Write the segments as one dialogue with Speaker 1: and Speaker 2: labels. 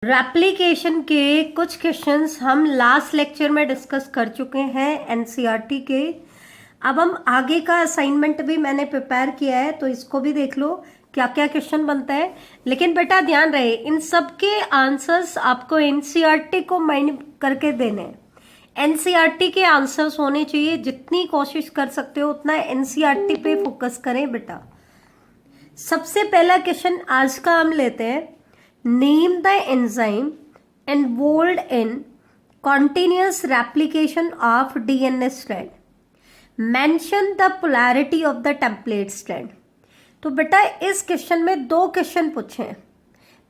Speaker 1: Replication के कुछ questions हम लास्ट लेक्चर में डिस्कस कर चुके हैं एनसीईआरटी के। अब हम आगे का असाइनमेंट भी मैंने प्रिपेयर किया है, तो इसको भी देख लो क्या क्या क्वेश्चन बनता है। लेकिन बेटा ध्यान रहे, इन सब के आंसर्स आपको एनसीईआरटी को माइंड करके देने हैं। एनसीईआरटी के आंसर्स होने चाहिए, जितनी कोशिश कर सकते हो उतना एनसीईआरटी पे फोकस करें बेटा। सबसे पहला क्वेश्चन आज का हम लेते हैं। Name the enzyme involved in continuous replication of DNA strand. Mention the polarity of the template strand. तो बेटा इस क्वेश्चन में दो क्वेश्चन पूछे हैं।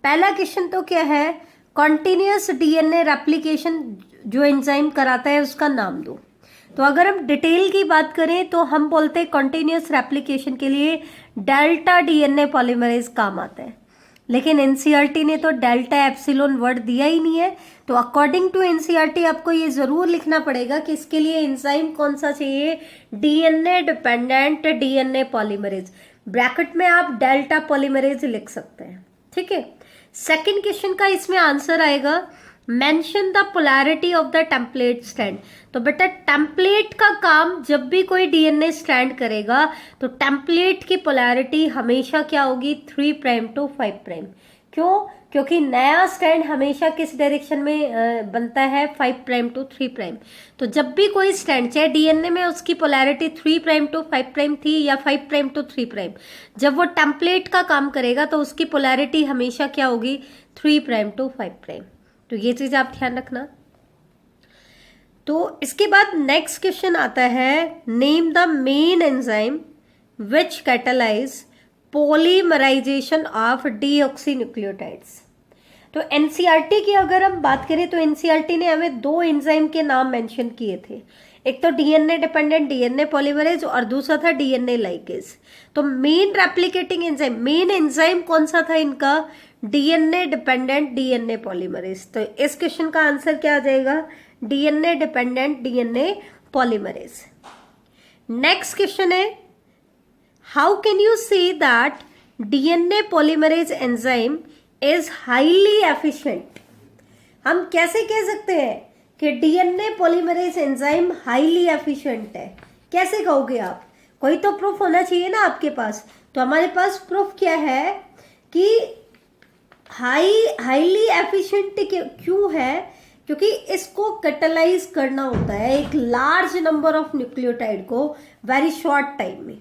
Speaker 1: पहला क्वेश्चन तो क्या है, कॉन्टिन्यूस डीएनए रेप्लिकेशन जो एंजाइम कराता है उसका नाम दो। तो अगर हम डिटेल की बात करें तो हम बोलते हैं कॉन्टिन्यूस रेप्लिकेशन के लिए डेल्टा डीएनए पॉलीमरेज काम आता है। लेकिन एनसीईआरटी ने तो डेल्टा एप्सिलॉन वर्ड दिया ही नहीं है, तो अकॉर्डिंग टू एनसीईआरटी आपको ये जरूर लिखना पड़ेगा कि इसके लिए एंजाइम कौन सा चाहिए, DNA dependent DNA polymerase. Bracket में आप डेल्टा पॉलीमरेज लिख सकते हैं, ठीक है। सेकंड क्वेश्चन का इसमें आंसर आएगा, mention the polarity of the template strand. तो बेटा टेम्पलेट का काम जब भी कोई डीएनए स्ट्रैंड करेगा तो टेम्पलेट की पोलैरिटी हमेशा क्या होगी, 3 प्राइम टू 5 प्राइम। क्यों? क्योंकि नया स्ट्रैंड हमेशा किस डायरेक्शन में बनता है, 5 प्राइम टू 3 प्राइम। तो जब भी कोई स्ट्रैंड, चाहे डीएनए में उसकी पोलैरिटी 3 प्राइम टू 5 प्राइम थी या 5 प्राइम टू 3 प्राइम, जब वो टेम्पलेट का काम करेगा तो उसकी पोलैरिटी हमेशा क्या होगी, 3 प्राइम टू 5 प्राइम। तो ये चीज आप ध्यान रखना। तो इसके बाद नेक्स्ट क्वेश्चन आता है, name the main enzyme which catalyse polymerization of deoxynucleotides. तो एनसीईआरटी की अगर हम बात करें तो एनसीईआरटी ने हमें दो एंजाइम के नाम मेंशन किए थे। एक तो डीएनए डिपेंडेंट डीएनए पॉलीमरेज और दूसरा था डीएनए लाइकेज। तो main replicating enzyme, main enzyme कौन सा था इनका, डीएनए डिपेंडेंट डीएनए पॉलीमरेज। तो इस क्वेश्चन का आंसर क्या आ जाएगा, DNA dependent DNA polymerase. Next question है, how can you say that DNA polymerase enzyme is highly efficient. हम कैसे कह सकते हैं कि DNA polymerase enzyme highly efficient है, कैसे कहोगे आप? कोई तो प्रूफ होना चाहिए ना आपके पास। तो हमारे पास प्रूफ क्या है कि हाईली एफिशिएंट क्यों है, क्योंकि इसको कैटालाइज करना होता है एक लार्ज नंबर ऑफ न्यूक्लियोटाइड को वेरी शॉर्ट टाइम में।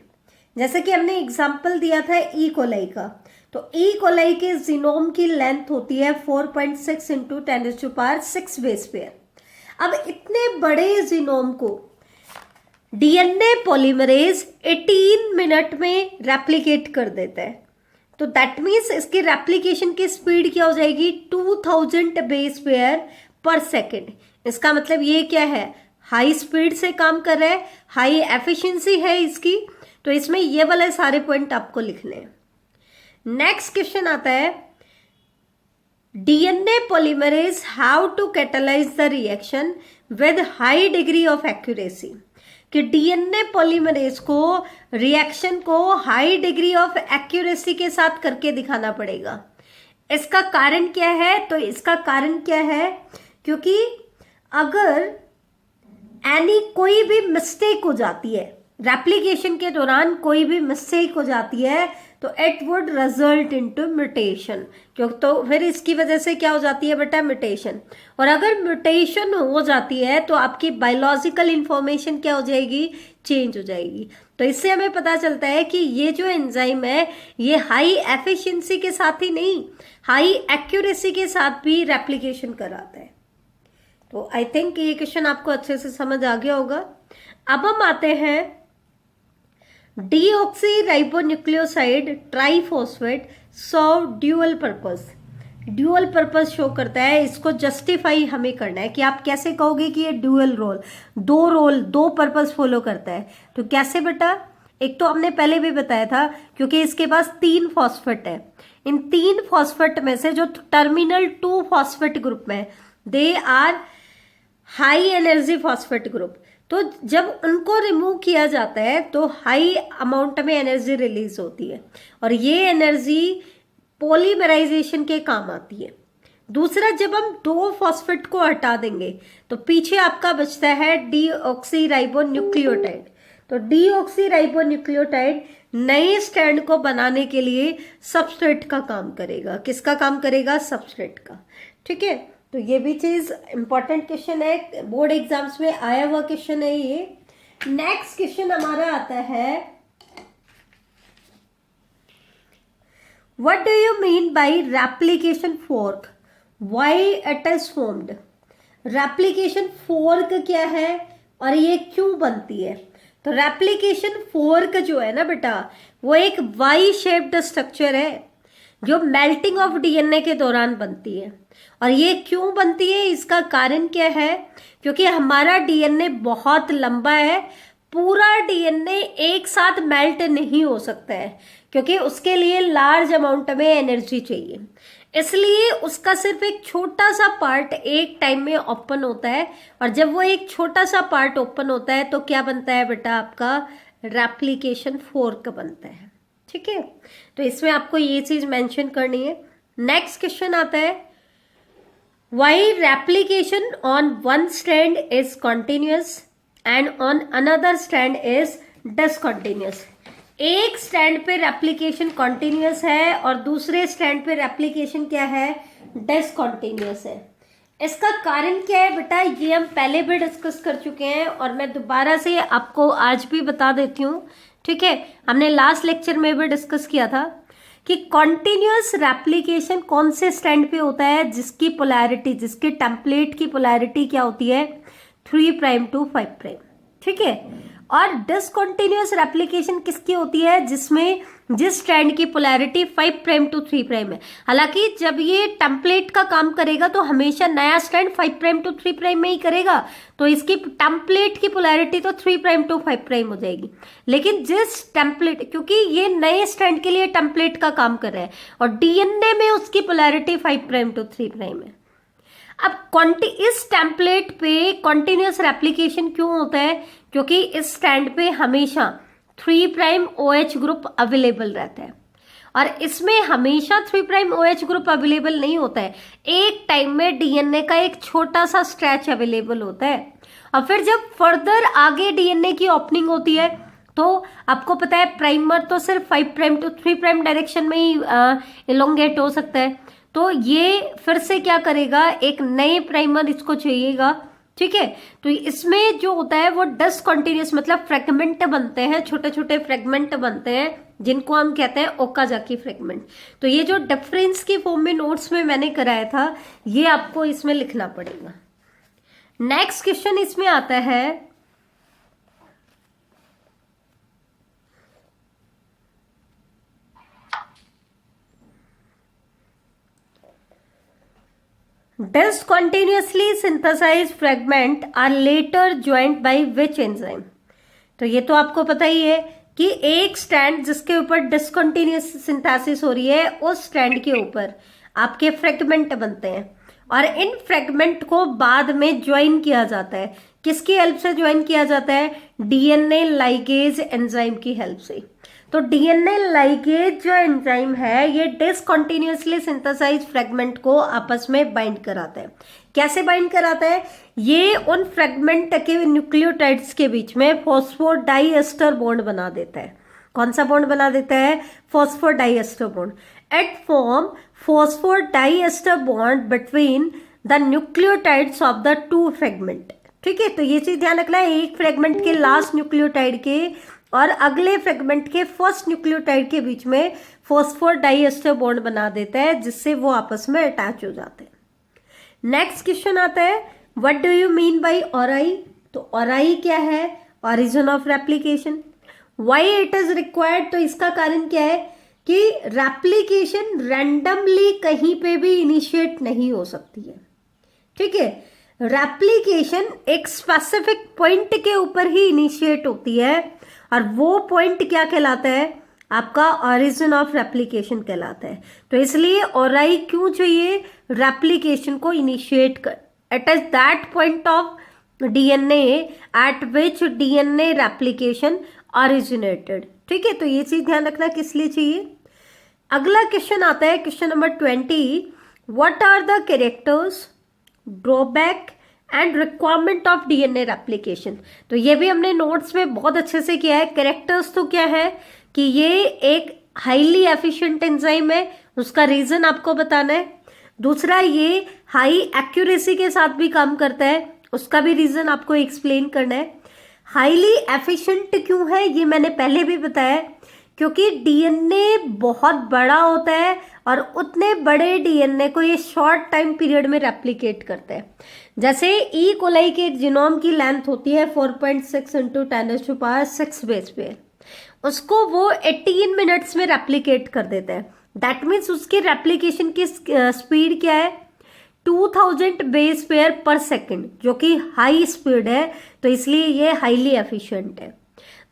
Speaker 1: जैसे कि हमने एग्जांपल दिया था ई कोलाई का, तो ई कोलाई के जीनोम की लेंथ होती है 4.6 इंटू 10⁶ बेस पेयर। अब इतने बड़े जीनोम को डीएनए पॉलीमरेज 18 मिनट में रेप्लिकेट कर देता है। तो दैट मीन्स इसकी रेप्लिकेशन की स्पीड क्या हो जाएगी, 2000 बेस पेयर पर सेकेंड। इसका मतलब ये क्या है, हाई स्पीड से काम कर रहा है, हाई एफिशिएंसी है इसकी। तो इसमें ये वाले सारे पॉइंट आपको लिखने हैं। नेक्स्ट क्वेश्चन आता है, DNA polymerase how to catalyse the reaction with high degree of accuracy. कि डीएनए पॉलीमरेज को रिएक्शन को हाई डिग्री ऑफ एक्यूरेसी के साथ करके दिखाना पड़ेगा। इसका कारण क्या है, तो इसका कारण क्या है, क्योंकि अगर कोई भी मिस्टेक हो जाती है रेप्लिकेशन के दौरान, कोई भी मिस्टेक हो जाती है तो it would result into mutation. क्यों? तो फिर इसकी वजह से क्या हो जाती है बेटा, म्यूटेशन। और अगर म्यूटेशन हो जाती है तो आपकी बायोलॉजिकल इंफॉर्मेशन क्या हो जाएगी, चेंज हो जाएगी। तो इससे हमें पता चलता है कि ये जो एंजाइम है ये हाई एफिशिएंसी के साथ ही नहीं, हाई एक्यूरेसी के साथ भी रेप्लिकेशन कराता है। तो आई थिंक ये क्वेश्चन आपको अच्छे से समझ आ गया होगा। अब हम आते हैं, deoxyribonucleoside triphosphate serve dual purpose. Dual purpose show करता है, इसको जस्टिफाई हमें करना है कि आप कैसे कहोगे कि ये ड्यूअल रोल दो पर्पस फॉलो करता है। तो कैसे बेटा, एक तो हमने पहले भी बताया था, क्योंकि इसके पास 3 फॉस्फेट है। इन 3 फॉस्फेट में से जो टर्मिनल 2 फॉस्फेट ग्रुप में, they are high energy phosphate group. तो जब उनको रिमूव किया जाता है तो हाई अमाउंट में एनर्जी रिलीज होती है और ये एनर्जी पॉलीमराइजेशन के काम आती है। दूसरा, जब हम दो फॉस्फेट को हटा देंगे तो पीछे आपका बचता है डीऑक्सीराइबोन्यूक्लियोटाइड। तो डीऑक्सीराइबोन्यूक्लियोटाइड नए स्ट्रैंड को बनाने के लिए सबस्ट्रेट का काम करेगा। किसका काम करेगा? सबस्ट्रेट का। ठीक है, तो ये भी चीज इंपॉर्टेंट क्वेश्चन है, बोर्ड एग्जाम्स में आया हुआ क्वेश्चन है ये। नेक्स्ट क्वेश्चन हमारा आता है, what do you mean bye replication fork, why it is formed? Replication fork क्या है और ये क्यों बनती है? तो रेप्लिकेशन फोर्क जो है ना बेटा, वो एक वाई शेप्ड स्ट्रक्चर है जो मेल्टिंग ऑफ डीएनए के दौरान बनती है। और ये क्यों बनती है, इसका कारण क्या है? क्योंकि हमारा डीएनए बहुत लंबा है, पूरा डीएनए एक साथ मेल्ट नहीं हो सकता है क्योंकि उसके लिए लार्ज अमाउंट में एनर्जी चाहिए। इसलिए उसका सिर्फ एक छोटा सा पार्ट एक टाइम में ओपन होता है, और जब वो एक छोटा सा पार्ट ओपन होता है तो क्या बनता है बेटा? आपका रेप्लिकेशन फोर्क बनता है। ठीक है, तो इसमें आपको ये चीज मेंशन करनी है। नेक्स्ट क्वेश्चन आता है, why replication on one strand is continuous and on another strand is discontinuous? एक स्ट्रैंड पे रेप्लिकेशन कॉन्टिन्यूअस है और दूसरे स्ट्रैंड पे रेप्लिकेशन क्या है? डिसकंटिन्यूअस है। इसका कारण क्या है बेटा? ये हम पहले भी डिस्कस कर चुके हैं और मैं दोबारा से आपको आज भी बता देती हूँ। ठीक है, हमने लास्ट लेक्चर में भी डिस्कस किया था कि कॉन्टिन्यूअस रेप्लिकेशन कौन से स्ट्रैंड पे होता है? जिसकी पोलैरिटी, जिसके टेम्पलेट की पोलैरिटी क्या होती है? 3' to 5'। ठीक है, और डिसकंटिन्यूअस रेप्लिकेशन किसकी होती है? जिसमें जिस स्ट्रैंड की पोलैरिटी 5' to 3' है। हालांकि जब ये टेम्पलेट का काम करेगा तो हमेशा नया स्ट्रैंड 5' to 3' में ही करेगा, तो इसकी टेम्पलेट की पोलैरिटी तो 3' to 5' हो जाएगी। लेकिन जिस टेम्पलेट, क्योंकि ये नए स्ट्रैंड के लिए टेम्पलेट का काम कर रहा है और डीएनए में उसकी पोलैरिटी 5' to 3' है। अब इस टेम्पलेट पे कॉन्टिन्यूअस रेप्लिकेशन क्यों होता है? क्योंकि इस स्ट्रैंड पे हमेशा 3' OH ग्रुप अवेलेबल रहता है, और इसमें हमेशा 3' OH ग्रुप अवेलेबल नहीं होता है। एक टाइम में डीएनए का एक छोटा सा स्ट्रेच अवेलेबल होता है, और फिर जब फर्दर आगे डीएनए की ओपनिंग होती है तो आपको पता है प्राइमर तो सिर्फ 5' to 3' डायरेक्शन में ही इलोंगेट हो सकता है। तो ये फिर से क्या करेगा? एक नए प्राइमर इसको चाहिएगा। ठीक है, तो इसमें जो होता है वो डिसकंटिन्यूअस, मतलब फ्रेगमेंट बनते हैं, छोटे छोटे फ्रेगमेंट बनते हैं जिनको हम कहते हैं ओकाजाकी फ्रेगमेंट। तो ये जो डिफरेंस की फॉर्म में नोट्स में मैंने कराया था, ये आपको इसमें लिखना पड़ेगा। नेक्स्ट क्वेश्चन इसमें आता है, discontinuously synthesized fragment are later joined by which enzyme? तो ये तो आपको पता ही है कि एक स्ट्रैंड जिसके ऊपर डिसकंटिन्यूअस सिंथेसिस हो रही है, उस स्ट्रैंड के ऊपर आपके फ्रेगमेंट बनते हैं और इन फ्रेगमेंट को बाद में ज्वाइन किया जाता है। किसकी हेल्प से ज्वाइन किया जाता है? डीएनए लाइगेज एंजाइम की हेल्प से। तो डीएनए लाइगेज जो एंजाइम है ये डिसकंटिन्यूअसली सिंथेसाइज फ्रेगमेंट को आपस में बाइंड कराता है। कैसे बाइंड कराता है? ये उन फ्रेगमेंट के न्यूक्लियोटाइड्स के बीच में फॉस्फोडाइएस्टर बॉन्ड बना देता है। कौन सा बॉन्ड बना देता है? Phosphodiester bond. It form phosphodiester bond between the nucleotides of the two fragment. ठीक है, तो ये चीज ध्यान रखना है, एक फ्रेगमेंट के लास्ट न्यूक्लियोटाइड के और अगले फ्रेगमेंट के फर्स्ट न्यूक्लियोटाइड के बीच में फॉस्फोडाइएस्टर बॉन्ड बना देता है, जिससे वो आपस में अटैच हो जाते हैं। नेक्स्ट क्वेश्चन आता है, what do you mean by ori? तो ऑराई क्या है? Origin of replication. Why it is required? तो इसका कारण क्या है कि रेप्लिकेशन रैंडमली कहीं पे भी इनिशिएट नहीं हो सकती है। ठीक है, रेप्लिकेशन एक स्पेसिफिक पॉइंट के ऊपर ही इनिशिएट होती है, और वो पॉइंट क्या कहलाता है? आपका ऑरिजिन ऑफ रेप्लिकेशन कहलाता है। तो इसलिए ऑराई क्यों चाहिए? रेप्लिकेशन को इनिशिएट कर, it is that point of DNA at which DNA replication originated. ठीक है, तो ये चीज ध्यान रखना किस लिए चाहिए। अगला क्वेश्चन आता है, question number 20, what are the characters, drawback and requirement of DNA replication. तो ये भी हमने नोट्स में बहुत अच्छे से किया है। कैरेक्टर्स तो क्या है कि ये एक हाईली एफिशिएंट एंजाइम है, उसका रीजन आपको बताना है। दूसरा, ये हाई एक्यूरेसी के साथ भी काम करता है, उसका भी रीजन आपको एक्सप्लेन करना है। हाईली एफिशिएंट क्यों है ये मैंने पहले भी बताया, क्योंकि डीएनए बहुत बड़ा होता है और उतने बड़े डीएनए को ये शॉर्ट टाइम पीरियड में रेप्लिकेट करता है। जैसे ई कोलाई के जीनोम की लेंथ होती है 4.6 इंटू 10⁶ बेस पे, उसको वो 18 मिनट्स में रेप्लिकेट कर देता है। दैट मीन्स उसकी रेप्लिकेशन की स्पीड क्या है, 2000 बेस पेयर पर सेकेंड, जो कि हाई स्पीड है, तो इसलिए ये हाईली एफिशिएंट है।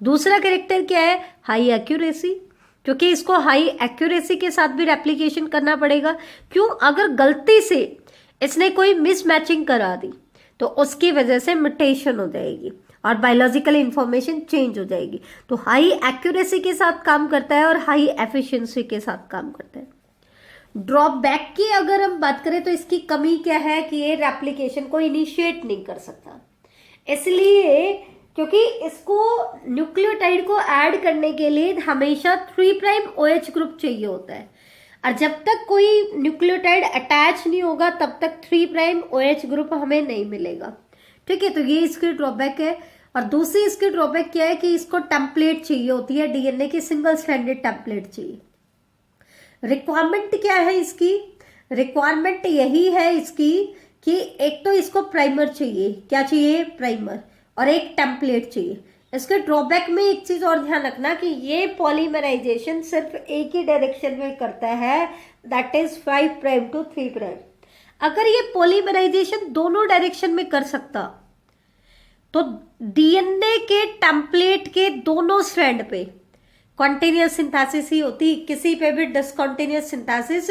Speaker 1: दूसरा कैरेक्टर क्या है, हाई एक्यूरेसी, क्योंकि इसको हाई एक्यूरेसी के साथ भी रेप्लिकेशन करना पड़ेगा। क्यों, अगर गलती से इसने कोई मिसमैचिंग करा दी तो उसकी वजह से म्यूटेशन हो जाएगी और बायोलॉजिकल इंफॉर्मेशन चेंज हो जाएगी। तो हाई एक्यूरेसी के साथ काम करता है और हाई एफिशिएंसी के साथ काम करता है। ड्रॉबैक की अगर हम बात करें तो इसकी कमी क्या है कि ये रेप्लिकेशन को इनिशिएट नहीं कर सकता, इसलिए क्योंकि इसको न्यूक्लियोटाइड को ऐड करने के लिए हमेशा 3' OH ग्रुप चाहिए होता है, और जब तक कोई न्यूक्लियोटाइड अटैच नहीं होगा तब तक 3' OH ग्रुप हमें नहीं मिलेगा। ठीक है, तो ये इसकी ड्रॉबैक है। और दूसरी इसकी ड्रॉबैक क्या है कि इसको टेम्पलेट चाहिए होती है, डीएनए की सिंगल स्ट्रैंडेड टेम्पलेट चाहिए। रिक्वायरमेंट क्या है इसकी, रिक्वायरमेंट यही है इसकी कि एक तो इसको प्राइमर चाहिए, क्या चाहिए, प्राइमर, और एक टेम्पलेट चाहिए। इसके ड्रॉबैक में एक चीज और ध्यान रखना कि ये पॉलीमराइजेशन सिर्फ एक ही डायरेक्शन में करता है, दैट इज 5' to 3'। अगर ये पॉलीमराइजेशन दोनों डायरेक्शन में कर सकता तो डीएनए के टेम्पलेट के दोनों स्ट्रैंड पे कॉन्टिन्यूअस सिंथेसिस ही होती, किसी पे भी डिसकॉन्टिन्यूअस सिंथेसिस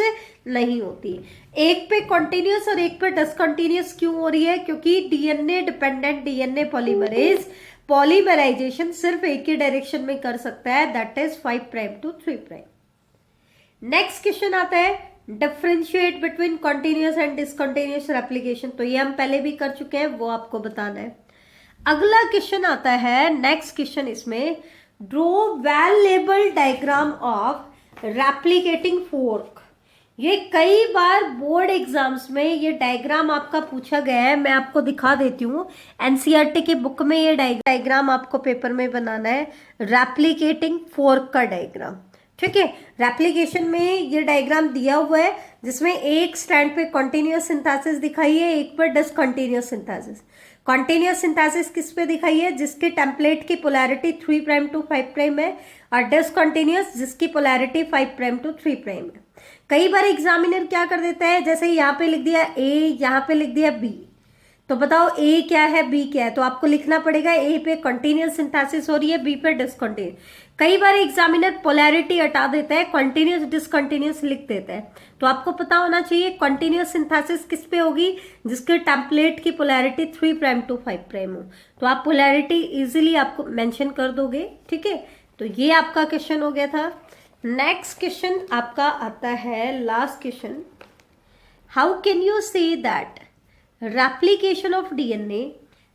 Speaker 1: नहीं होती। एक पे कॉन्टिन्यूअस और एक पे डिसकॉन्टिन्यूअस क्यों हो रही है, क्योंकि DNA dependent DNA polymerase polymerisation सिर्फ एक ही डायरेक्शन में कर सकता है, that is 5' to 3'। Next question आता है, differentiate between continuous and discontinuous replication. तो ये हम पहले भी कर चुके हैं, वो आपको बताना है। अगला क्वेश्चन आता है, नेक्स्ट क्वेश्चन इसमें, draw well label diagram of replicating fork. ये कई बार बोर्ड एग्जाम्स में ये डायग्राम आपका पूछा गया है, मैं आपको दिखा देती हूँ। एनसीईआरटी की बुक में ये डायग्राम आपको पेपर में बनाना है, रेप्लिकेटिंग फोर्क का डायग्राम। ठीक है, रेप्लिकेशन में ये डायग्राम दिया हुआ है जिसमें एक स्टैंड पे कॉन्टिन्यूअस सिंथेसिस दिखाई है, एक पर डिसकॉन्टिन्यूअस सिंथेसिस। कॉन्टिन्यूअस सिंथेसिस किस पे दिखाई है, जिसके टेम्पलेट की पोलैरिटी 3' to 5' है, और डिसकॉन्टिन्यूअस जिसकी पोलैरिटी 5' to 3' है। कई बार एग्जामिनर क्या कर देता है, जैसे यहाँ पे लिख दिया ए, यहाँ पे लिख दिया बी, तो बताओ ए क्या है, बी क्या है, तो आपको लिखना पड़ेगा ए पे कॉन्टिन्यूअस सिंथेसिस हो रही है, बी पे डिसकॉन्टिन्यूअस। कई बार एग्जामिनर पोलैरिटी हटा देता है, कॉन्टिन्यूअस डिसकॉन्टिन्यूअस लिख देता है, तो आपको पता होना चाहिए कॉन्टिन्यूअस सिंथेसिस किस पे होगी, जिसके टेम्पलेट की पोलैरिटी 3' to 5' हो। तो आप पोलैरिटी इजीली आपको मेंशन कर दोगे। ठीक है, तो ये आपका क्वेश्चन हो गया था। नेक्स्ट क्वेश्चन आपका आता है, last question, how can you say that replication of DNA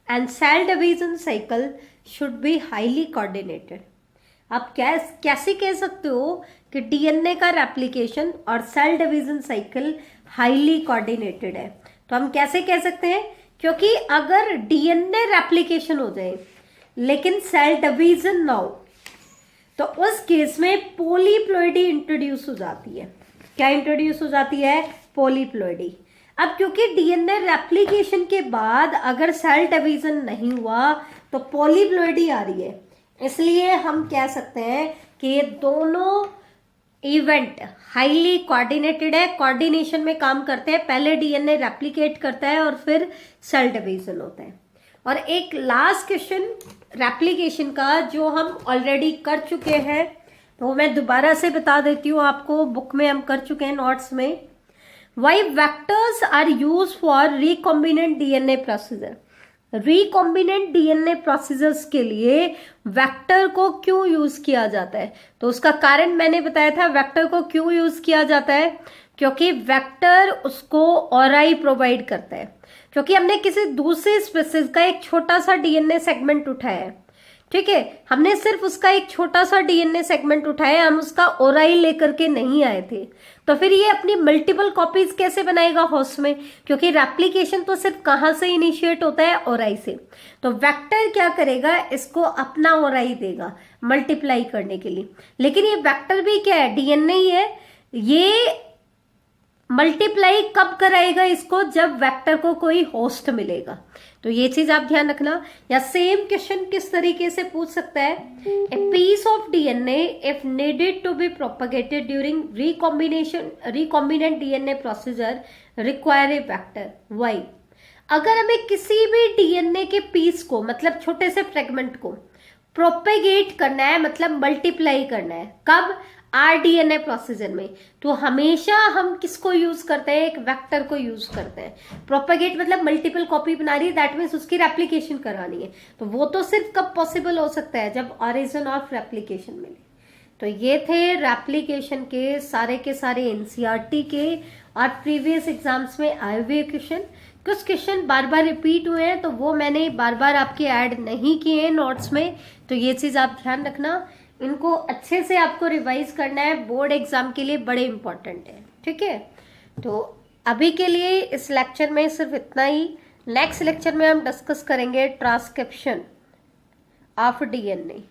Speaker 1: and cell division cycle should be highly coordinated। आप कैसे कह सकते हो कि डीएनए का रेप्लिकेशन और cell division cycle highly coordinated है, तो हम कैसे कह सकते हैं, क्योंकि अगर डीएनए रेप्लिकेशन हो जाए लेकिन सेल डिवीजन ना हो तो उस केस में पॉलीप्लॉइडी इंट्रोड्यूस हो जाती है। क्या इंट्रोड्यूस हो जाती है, पॉलीप्लॉइडी। अब क्योंकि डीएनए रेप्लिकेशन के बाद अगर सेल डिवीजन नहीं हुआ तो पॉलीप्लॉइडी आ रही है, इसलिए हम कह सकते हैं कि ये दोनों इवेंट हाईली कोऑर्डिनेटेड है, कोऑर्डिनेशन में काम करते हैं। पहले डीएनए रेप्लिकेट करता है और फिर सेल डिवीजन होता है। और एक लास्ट क्वेश्चन रेप्लिकेशन का जो हम ऑलरेडी कर चुके हैं, तो मैं दोबारा से बता देती हूँ आपको, बुक में हम कर चुके हैं नोट्स में। Why vectors are used for recombinant DNA procedure? recombinant DNA procedures के लिए वेक्टर को क्यों यूज किया जाता है, तो उसका कारण मैंने बताया था। वेक्टर को क्यों यूज किया जाता है, क्योंकि वेक्टर उसको ऑराई प्रोवाइड करता है, क्योंकि हमने किसी दूसरे स्पीसीज का एक छोटा सा डीएनए सेगमेंट उठाया है, ठीक है, हमने सिर्फ उसका एक छोटा सा डीएनए सेगमेंट उठाया, हम उसका ओराई लेकर के नहीं आए थे, तो फिर ये अपनी मल्टीपल कॉपीज कैसे बनाएगा होस्ट में, क्योंकि रेप्लिकेशन तो सिर्फ कहां से इनिशिएट होता है, ओराई से। तो वेक्टर क्या करेगा, इसको अपना ओराई देगा मल्टीप्लाई करने के लिए, लेकिन ये वेक्टर भी क्या है, डीएनए ही है, ये मल्टीप्लाई कब कराएगा इसको, जब वेक्टर को कोई होस्ट मिलेगा। तो ये चीज आप ध्यान रखना। या सेम क्वेश्चन किस तरीके से पूछ सकता है, a piece of DNA if needed to be propagated during recombinant DNA procedure require a vector, why. अगर हमें किसी भी डीएनए के पीस को, मतलब छोटे से फ्रेगमेंट को प्रोपेगेट करना है, मतलब मल्टीप्लाई करना है, कब, आरडीएनए प्रोसीजर में, तो हमेशा हम किसको यूज करते हैं, एक वेक्टर को यूज करते हैं। प्रोपेगेट मतलब मल्टीपल कॉपी बना रही है, दैट मीन्स उसकी रेप्लिकेशन करानी है, तो वो तो सिर्फ कब पॉसिबल हो सकता है, जब ऑरिजिन ऑफ रेप्लिकेशन मिले। तो ये थे रेप्लिकेशन के सारे एनसीईआरटी के और प्रीवियस एग्जाम्स में आए हुए क्वेश्चन। कुछ क्वेश्चन बार बार रिपीट हुए हैं, तो वो मैंने बार बार आपके ऐड नहीं किए हैं नोट्स में, तो ये चीज आप ध्यान रखना, इनको अच्छे से आपको रिवाइज करना है, बोर्ड एग्जाम के लिए बड़े इंपॉर्टेंट है, ठीक है। तो अभी के लिए इस लेक्चर में सिर्फ इतना ही। नेक्स्ट लेक्चर में हम डिस्कस करेंगे ट्रांसक्रिप्शन ऑफ डीएनए।